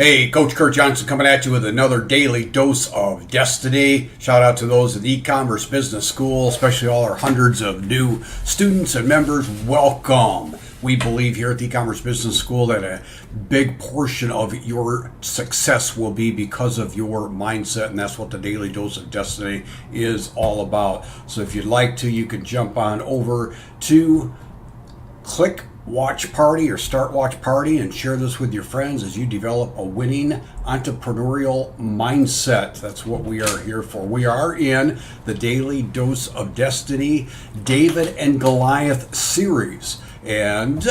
Hey, Coach Kurt Johnson coming at you with another daily dose of destiny. Shout out to those at the e-commerce business school, especially all our hundreds of new students and members. Welcome. We believe here at the e-commerce business school that a big portion of your success will be because of your mindset, and that's what the daily dose of destiny is all about. So if you'd like to, you can jump on over to click watch party or start watch party and share this with your friends as you develop a winning entrepreneurial mindset. That's what we are here for. We are in the daily dose of destiny David and Goliath series, and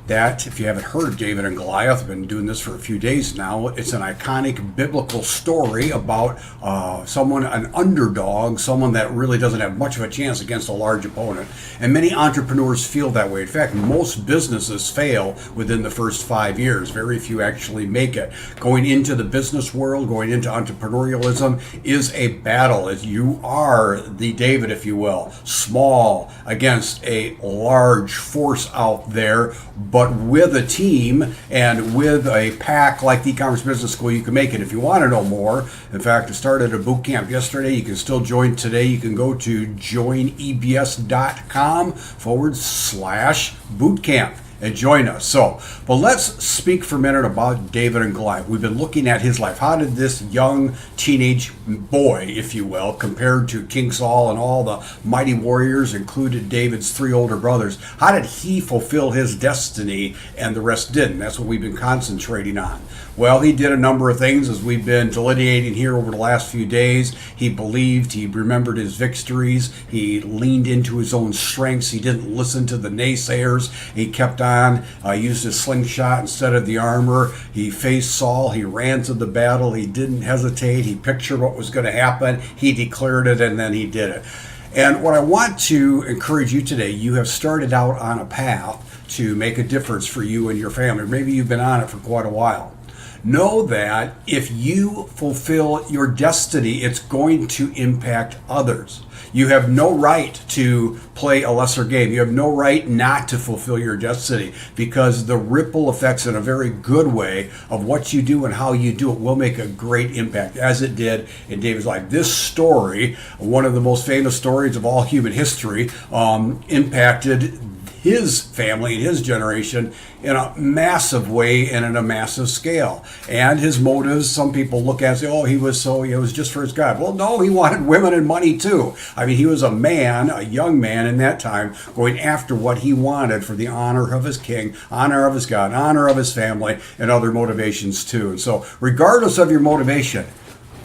that, if you haven't heard of David and Goliath, I've been doing this for a few days now. It's an iconic biblical story about an underdog, someone that really doesn't have much of a chance against a large opponent. And many entrepreneurs feel that way. In fact, most businesses fail within the first 5 years. Very few actually make it. Going into the business world, going into entrepreneurialism is a battle, as you are the David, if you will. Small against a large force out there, but with a team and with a pack like the e-commerce business school, you can make it. If you want to know more, in fact, I started a boot camp yesterday. You can still join today. You can go to joinebs.com/bootcamp and join us. But let's speak for a minute about David and Goliath. We've been looking at his life. How did this young teenage boy, if you will, compared to King Saul and all the mighty warriors, included David's 3 older brothers, how did he fulfill his destiny and the rest didn't? That's what we've been concentrating on. Well, he did a number of things, as we've been delineating here over the last few days. He believed, he remembered his victories, he leaned into his own strengths, he didn't listen to the naysayers, he kept on, used his slingshot instead of the armor, he faced Saul, he ran to the battle, he didn't hesitate, he pictured what was going to happen, he declared it, and then he did it. And what I want to encourage you today, you have started out on a path to make a difference for you and your family. Maybe you've been on it for quite a while. Know that if you fulfill your destiny, it's going to impact others. You have no right to play a lesser game. You have no right not to fulfill your destiny, because the ripple effects in a very good way of what you do and how you do it will make a great impact, as it did in David's life. This story, one of the most famous stories of all human history, impacted his family and his generation in a massive way and in a massive scale. And his motives, some people look at and say, oh, it was just for his God. Well, no, he wanted women and money too. I mean, he was a man, a young man in that time, going after what he wanted for the honor of his king, honor of his God, honor of his family, and other motivations too. And so regardless of your motivation,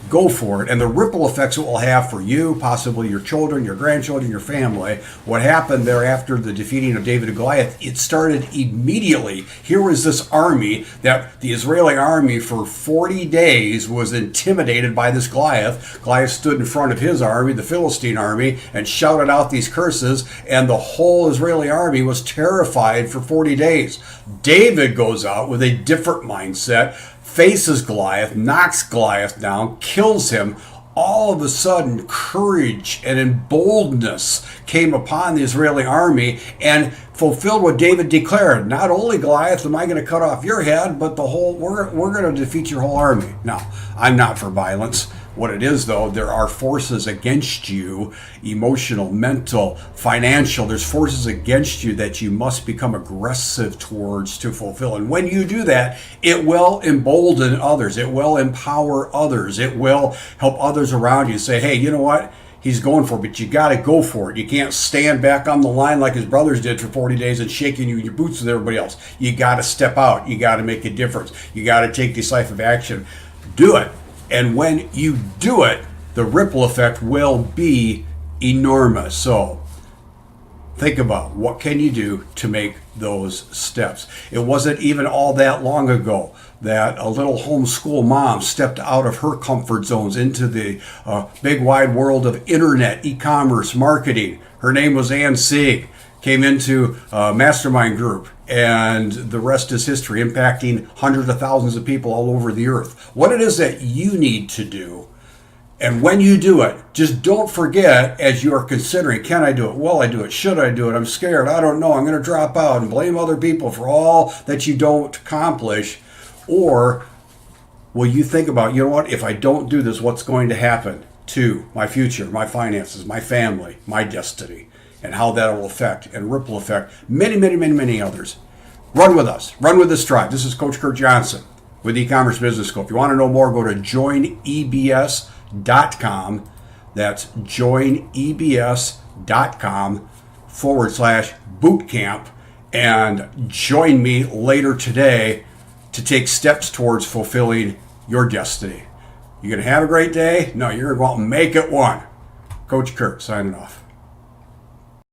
go for it, and the ripple effects it will have for you, possibly your children, your grandchildren, your family. What happened there after the defeating of David and Goliath, it started immediately. Here was this army, that the Israeli army for 40 days was intimidated by this Goliath. Goliath stood in front of his army, the Philistine army, and shouted out these curses, and the whole Israeli army was terrified for 40 days. David goes out with a different mindset, faces Goliath, knocks Goliath down, kills him. All of a sudden, courage and boldness came upon the Israeli army and fulfilled what David declared. Not only, Goliath, am I going to cut off your head, but we're going to defeat your whole army. Now, I'm not for violence. What it is, though, there are forces against you, emotional, mental, financial. There's forces against you that you must become aggressive towards to fulfill. And when you do that, it will embolden others. It will empower others. It will help others around you say, hey, you know what? He's going for it, but you got to go for it. You can't stand back on the line like his brothers did for 40 days and shaking you in your boots with everybody else. You got to step out. You got to make a difference. You got to take decisive action. Do it. And when you do it, the ripple effect will be enormous. So think about what can you do to make those steps. It wasn't even all that long ago that a little homeschool mom stepped out of her comfort zones into the big wide world of internet, e-commerce, marketing. Her name was Ann Sieg. Came into a mastermind group, and the rest is history, impacting hundreds of thousands of people all over the earth. What it is that you need to do, and when you do it, just don't forget, as you are considering, can I do it? Will I do it? Should I do it? I'm scared. I don't know. I'm going to drop out and blame other people for all that you don't accomplish. Or will you think about, you know what, if I don't do this, what's going to happen to my future, my finances, my family, my destiny, and how that will affect and ripple effect many, many, many, many others. Run with us. Run with this tribe. This is Coach Kurt Johnson with E-Commerce Business School. If you want to know more, go to joinebs.com. That's joinebs.com/bootcamp, and join me later today to take steps towards fulfilling your destiny. You going to have a great day? No, you're going to go out and make it one. Coach Kurt signing off.